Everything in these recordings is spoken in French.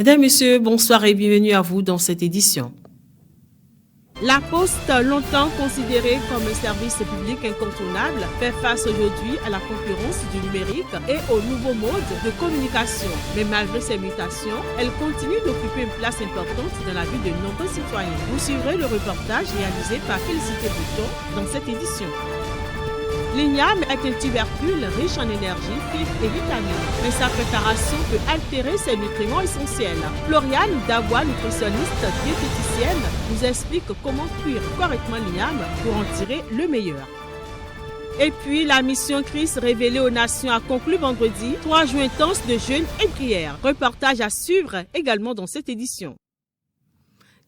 Mesdames, Messieurs, bonsoir et bienvenue à vous dans cette édition. La Poste, longtemps considérée comme un service public incontournable, fait face aujourd'hui à la concurrence du numérique et aux nouveaux modes de communication. Mais malgré ces mutations, elle continue d'occuper une place importante dans la vie de nombreux citoyens. Vous suivrez le reportage réalisé par Félicité Bouton dans cette édition. L'igname est un tubercule riche en énergie, fibres et vitamines, mais sa préparation peut altérer ses nutriments essentiels. Floriane Davois, nutritionniste diététicienne, nous explique comment cuire correctement l'igname pour en tirer le meilleur. Et puis, la mission Christ révélée aux nations a conclu vendredi 3 jours intenses de jeûne et prière. Reportage à suivre également dans cette édition.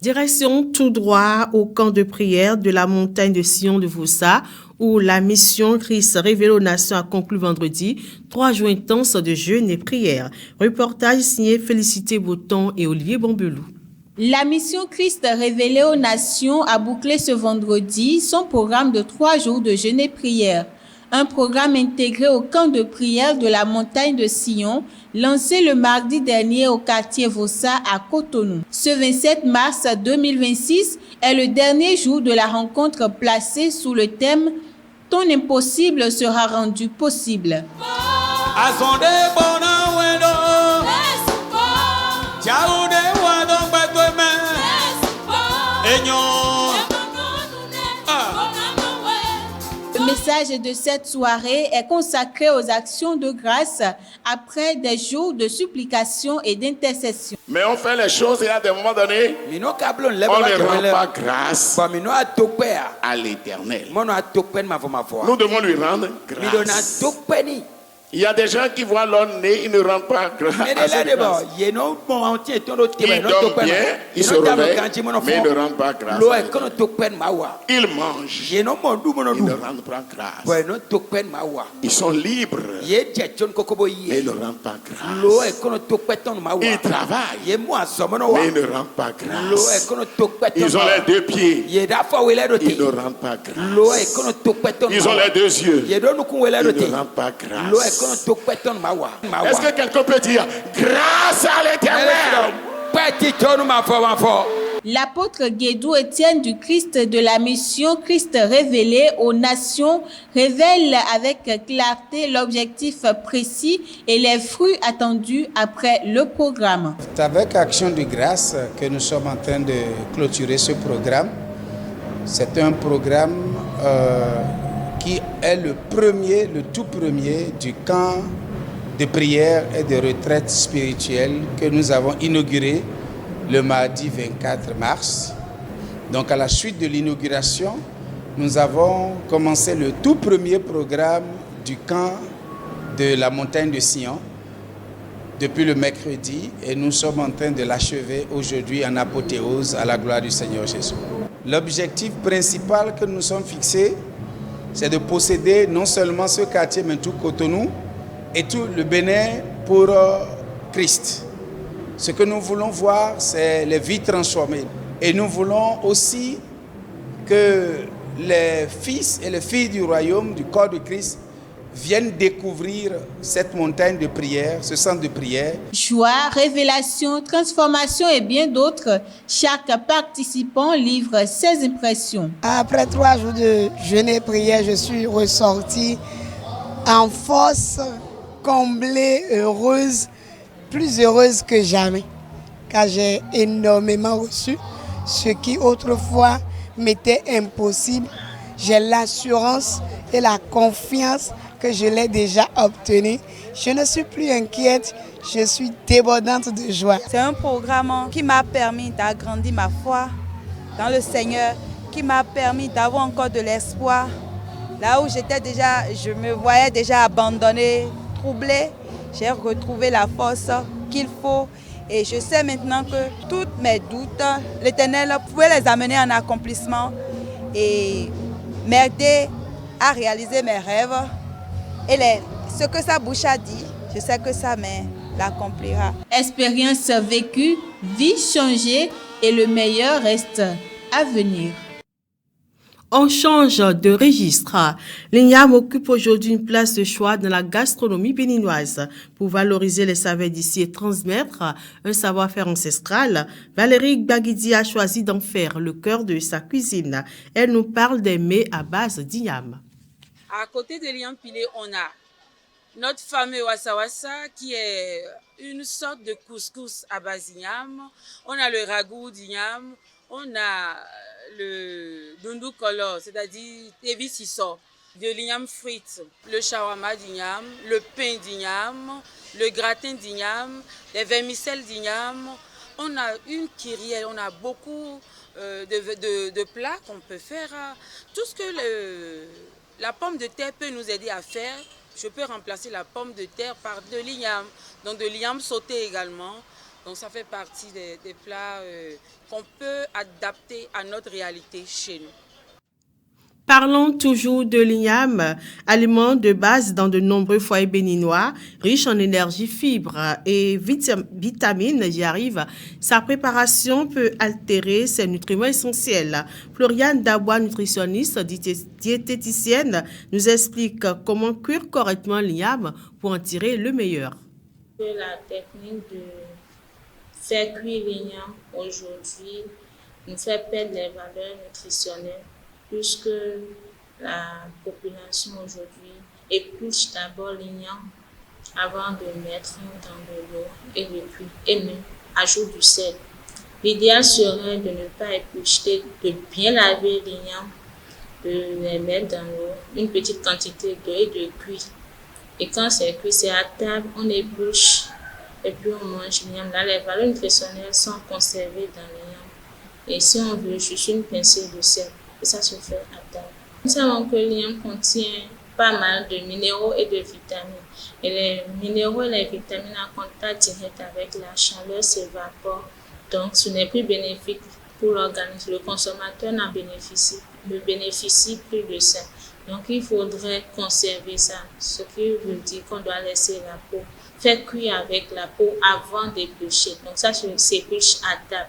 Direction tout droit au camp de prière de la montagne de Sion de Voussa, où la mission Christ révélée aux nations a conclu vendredi 3 jours intenses de jeûne et prière. Reportage signé Félicité Bouton et Olivier Bombelou. La mission Christ révélée aux nations a bouclé ce vendredi son programme de 3 jours de jeûne et prière. Un programme intégré au camp de prière de la montagne de Sion, lancé le mardi dernier au quartier Vossa à Cotonou. Ce 27 mars 2026 est le dernier jour de la rencontre placée sous le thème « Ton impossible sera rendu possible ». Le message de cette soirée est consacré aux actions de grâce après des jours de supplication et d'intercession. Mais on fait les choses et à des moments donnés, on ne rend pas grâce à l'Éternel. Nous devons lui rendre grâce. Il y a des gens qui voient leur nez, ils ne rendent pas grâce. Ils dorment bien, ils se réveillent, mais ils ne rendent pas grâce. Ils mangent, ils ne rendent pas grâce. Ils sont libres, mais ils ne rendent pas grâce. Ils travaillent, mais ils ne rendent pas grâce. Ils ont les 2 pieds, ils ne rendent pas grâce. Ils ont les 2 yeux, ils ne rendent pas grâce. Est-ce que quelqu'un peut dire grâce à l'Éternel? L'apôtre Guédou Étienne du Christ de la mission Christ révélé aux nations révèle avec clarté l'objectif précis et les fruits attendus après le programme. C'est avec Action de grâce que nous sommes en train de clôturer ce programme. C'est un programme qui est le tout premier du camp de prière et de retraite spirituelle que nous avons inauguré le mardi 24 mars. Donc à la suite de l'inauguration, nous avons commencé le tout premier programme du camp de la montagne de Sion depuis le mercredi et nous sommes en train de l'achever aujourd'hui en apothéose à la gloire du Seigneur Jésus. L'objectif principal que nous sommes fixés, c'est de posséder non seulement ce quartier, mais tout Cotonou et tout le Bénin pour Christ. Ce que nous voulons voir, c'est les vies transformées. Et nous voulons aussi que les fils et les filles du royaume, du corps de Christ, viennent découvrir cette montagne de prière, ce centre de prière. Joie, révélation, transformation et bien d'autres, chaque participant livre ses impressions. Après 3 jours de jeûne et prière, je suis ressortie en force, comblée, heureuse, plus heureuse que jamais, car j'ai énormément reçu ce qui autrefois m'était impossible. J'ai l'assurance et la confiance que je l'ai déjà obtenu. Je ne suis plus inquiète, je suis débordante de joie. C'est un programme qui m'a permis d'agrandir ma foi dans le Seigneur, qui m'a permis d'avoir encore de l'espoir. Là où j'étais déjà, je me voyais déjà abandonnée, troublée, j'ai retrouvé la force qu'il faut. Et je sais maintenant que tous mes doutes, l'Éternel pouvait les amener en accomplissement et m'aider à réaliser mes rêves. Et ce que sa bouche a dit, je sais que sa main l'accomplira. Expérience vécue, vie changée et le meilleur reste à venir. On change de registre. L'igname occupe aujourd'hui une place de choix dans la gastronomie béninoise. Pour valoriser les saveurs d'ici et transmettre un savoir-faire ancestral, Valérie Baguidi a choisi d'en faire le cœur de sa cuisine. Elle nous parle des mets à base d'igname. À côté de l'igname pilé, on a notre fameux wassa wassa qui est une sorte de couscous à base d'igname. On a le ragoût d'igname. On a le dundu color, c'est-à-dire tebi siso, de l'igname frites, le shawarma d'igname, le pain d'igname, le gratin d'igname, les vermicelles d'igname. On a une kyrielle, on a beaucoup de plats qu'on peut faire. Tout ce que la pomme de terre peut nous aider à faire, je peux remplacer la pomme de terre par de l'igname, donc de l'igname sauté également. Donc ça fait partie des plats qu'on peut adapter à notre réalité chez nous. Parlons toujours de l'igname, aliment de base dans de nombreux foyers béninois, riche en énergie, fibres et vitamines, j'y arrive. Sa préparation peut altérer ses nutriments essentiels. Floriane Dabois, nutritionniste, diététicienne, nous explique comment cuire correctement l'igname pour en tirer le meilleur. La technique de faire cuire l'igname aujourd'hui nous fait perdre les valeurs nutritionnelles puisque la population aujourd'hui épluche d'abord l'igname avant de mettre dans de l'eau et de cuire et même ajoute du sel. L'idéal serait de ne pas éplucher, de bien laver l'igname, de les mettre dans l'eau, une petite quantité d'eau et de cuire. Et quand c'est cuit, c'est à table, on épluche et puis on mange l'igname. Là, les valeurs nutritionnelles sont conservées dans l'igname. Et si on veut juste une pincée de sel, et ça se fait à table. Nous savons que l'igname contient pas mal de minéraux et de vitamines. Et les minéraux et les vitamines en contact direct avec la chaleur s'évaporent. Donc, ce n'est plus bénéfique pour l'organisme. Le consommateur ne bénéficie plus de ça. Donc, il faudrait conserver ça. Ce qui veut dire qu'on doit laisser la peau, faire cuire avec la peau avant d'éplucher. Donc, ça s'épluche à table.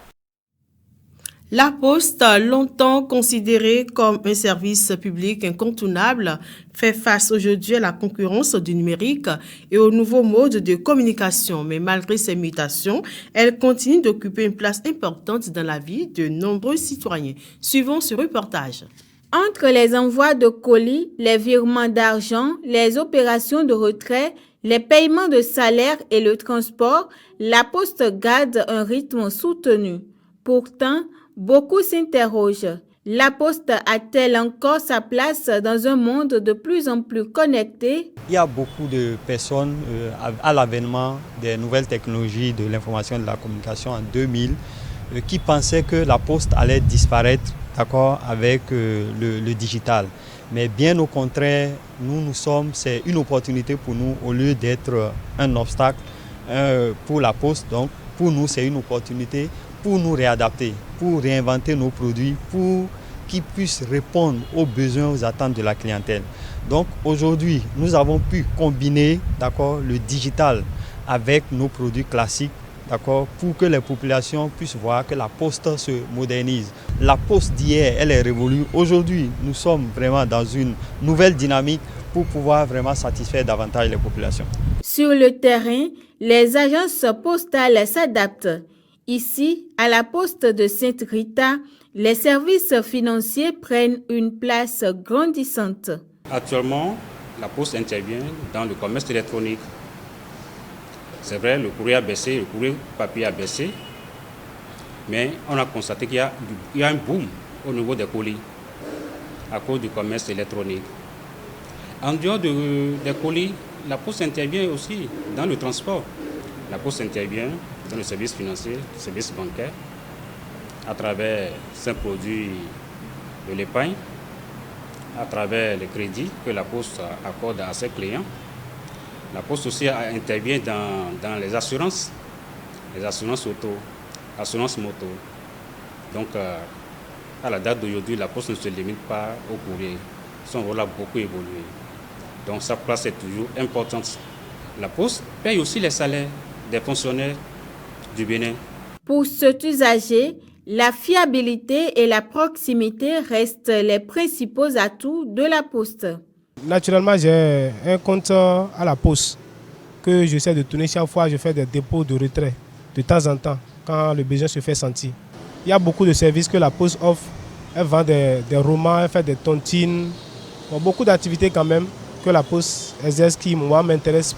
La Poste, longtemps considérée comme un service public incontournable, fait face aujourd'hui à la concurrence du numérique et aux nouveaux modes de communication. Mais malgré ces mutations, elle continue d'occuper une place importante dans la vie de nombreux citoyens. Suivons ce reportage. Entre les envois de colis, les virements d'argent, les opérations de retrait, les paiements de salaire et le transport, la Poste garde un rythme soutenu. Pourtant, beaucoup s'interrogent. La Poste a-t-elle encore sa place dans un monde de plus en plus connecté? Il y a beaucoup de personnes à l'avènement des nouvelles technologies de l'information et de la communication en 2000 qui pensaient que la Poste allait disparaître avec le digital. Mais bien au contraire, c'est une opportunité pour nous au lieu d'être un obstacle pour la Poste. Donc pour nous, c'est une opportunité pour nous réadapter, pour réinventer nos produits, pour qu'ils puissent répondre aux besoins, aux attentes de la clientèle. Donc aujourd'hui, nous avons pu combiner le digital avec nos produits classiques, pour que les populations puissent voir que la Poste se modernise. La Poste d'hier, elle est révolue. Aujourd'hui, nous sommes vraiment dans une nouvelle dynamique pour pouvoir vraiment satisfaire davantage les populations. Sur le terrain, les agences postales s'adaptent. Ici, à la Poste de Sainte-Rita, les services financiers prennent une place grandissante. Actuellement, la Poste intervient dans le commerce électronique. C'est vrai, le courrier a baissé, le courrier papier a baissé, mais on a constaté qu'il y a un boom au niveau des colis à cause du commerce électronique. En dehors des colis, la Poste intervient aussi dans le transport. La Poste intervient dans le service financier, le service bancaire, à travers ses produits de l'épargne, à travers les crédits que la Poste accorde à ses clients. La Poste aussi intervient dans les assurances auto, assurances moto. Donc, à la date d'aujourd'hui, la Poste ne se limite pas au courrier. Son rôle a beaucoup évolué. Donc, sa place est toujours importante. La Poste paye aussi les salaires des fonctionnaires du Bénin. Pour cet usager, La fiabilité et la proximité restent les principaux atouts de la Poste. Naturellement, j'ai un compte à la Poste que j'essaie de tourner chaque fois. Je fais des dépôts de retrait de temps en temps quand le besoin se fait sentir. Il y a beaucoup de services que la Poste offre. Elle vend des romans, elle fait des tontines. Bon, beaucoup d'activités quand même que la Poste exerce qui, moi, m'intéresse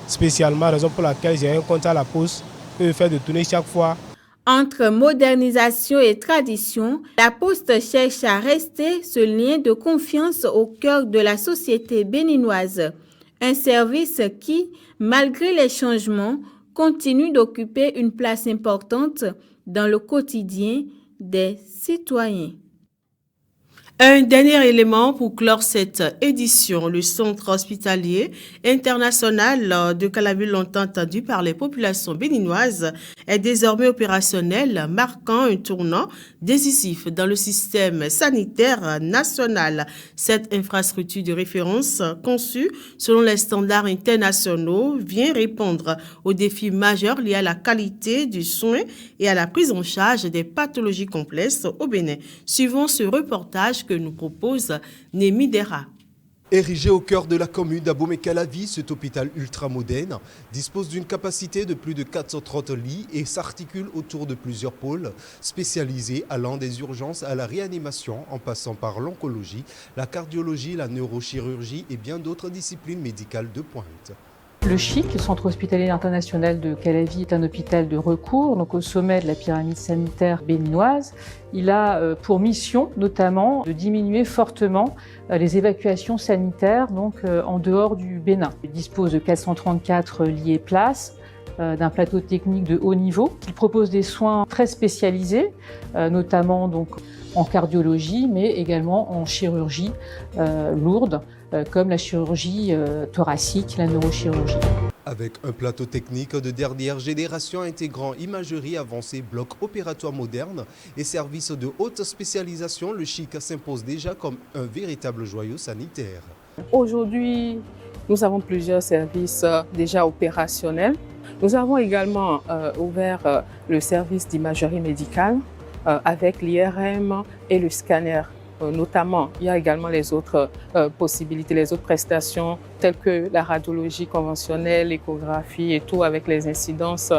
spécialement. Raison pour laquelle j'ai un compte à la Poste que je fais de tourner chaque fois. Entre modernisation et tradition, la Poste cherche à rester ce lien de confiance au cœur de la société béninoise. Un service qui, malgré les changements, continue d'occuper une place importante dans le quotidien des citoyens. Un dernier élément pour clore cette édition, le centre hospitalier international de Calavi, longtemps attendu par les populations béninoises, est désormais opérationnel, marquant un tournant décisif dans le système sanitaire national. Cette infrastructure de référence, conçue selon les standards internationaux, vient répondre aux défis majeurs liés à la qualité du soin et à la prise en charge des pathologies complexes au Bénin. Suivons ce reportage que nous propose Némi Dera. Érigé au cœur de la commune d'Abomey-Calavi, cet hôpital ultramoderne dispose d'une capacité de plus de 430 lits et s'articule autour de plusieurs pôles spécialisés allant des urgences à la réanimation en passant par l'oncologie, la cardiologie, la neurochirurgie et bien d'autres disciplines médicales de pointe. Le CHIC, le Centre hospitalier international de Calavi, est un hôpital de recours, donc au sommet de la pyramide sanitaire béninoise. Il a pour mission notamment de diminuer fortement les évacuations sanitaires en dehors du Bénin. Il dispose de 434 lits et places, d'un plateau technique de haut niveau. Il propose des soins très spécialisés, notamment en cardiologie, mais également en chirurgie lourde, comme la chirurgie thoracique, la neurochirurgie. Avec un plateau technique de dernière génération intégrant imagerie avancée, bloc opératoire moderne et services de haute spécialisation, le CHIC s'impose déjà comme un véritable joyau sanitaire. Aujourd'hui, nous avons plusieurs services déjà opérationnels. Nous avons également ouvert le service d'imagerie médicale avec l'IRM et le scanner. Notamment, il y a également les autres possibilités, les autres prestations telles que la radiologie conventionnelle, l'échographie et tout avec les incidences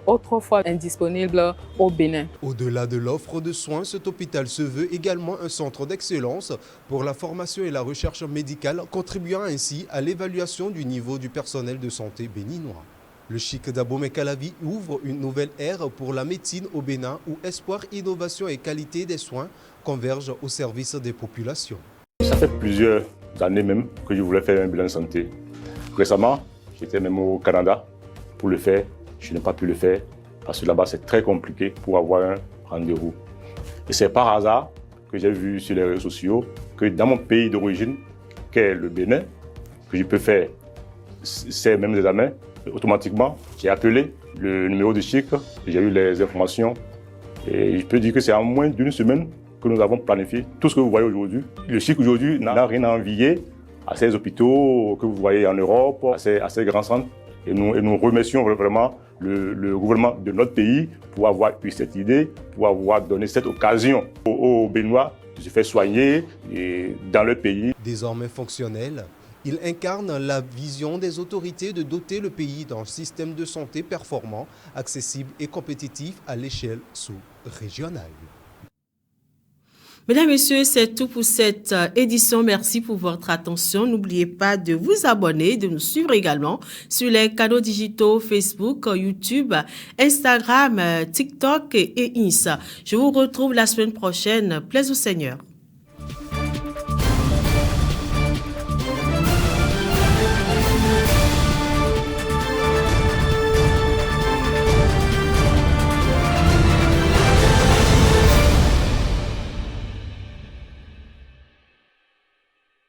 autrefois indisponibles au Bénin. Au-delà de l'offre de soins, cet hôpital se veut également un centre d'excellence pour la formation et la recherche médicale, contribuant ainsi à l'évaluation du niveau du personnel de santé béninois. Le CHIC d'Abomey-Calavi ouvre une nouvelle ère pour la médecine au Bénin où espoir, innovation et qualité des soins convergent au service des populations. Ça fait plusieurs années même que je voulais faire un bilan de santé. Récemment, j'étais même au Canada pour le faire. Je n'ai pas pu le faire parce que là-bas c'est très compliqué pour avoir un rendez-vous. Et c'est par hasard que j'ai vu sur les réseaux sociaux que dans mon pays d'origine, qu'est le Bénin, que je peux faire ces mêmes examens. Automatiquement, j'ai appelé le numéro du CHIC, j'ai eu les informations et je peux dire que c'est en moins d'une semaine que nous avons planifié tout ce que vous voyez aujourd'hui. Le CHIC aujourd'hui n'a rien à envier à ces hôpitaux que vous voyez en Europe, à ces grands centres. Et nous remercions vraiment le gouvernement de notre pays pour avoir eu cette idée, pour avoir donné cette occasion aux Béninois de se faire soigner dans leur pays. Désormais fonctionnel, il incarne la vision des autorités de doter le pays d'un système de santé performant, accessible et compétitif à l'échelle sous-régionale. Mesdames, Messieurs, c'est tout pour cette édition. Merci pour votre attention. N'oubliez pas de vous abonner, de nous suivre également sur les canaux digitaux Facebook, YouTube, Instagram, TikTok et Insta. Je vous retrouve la semaine prochaine. Plaise au Seigneur.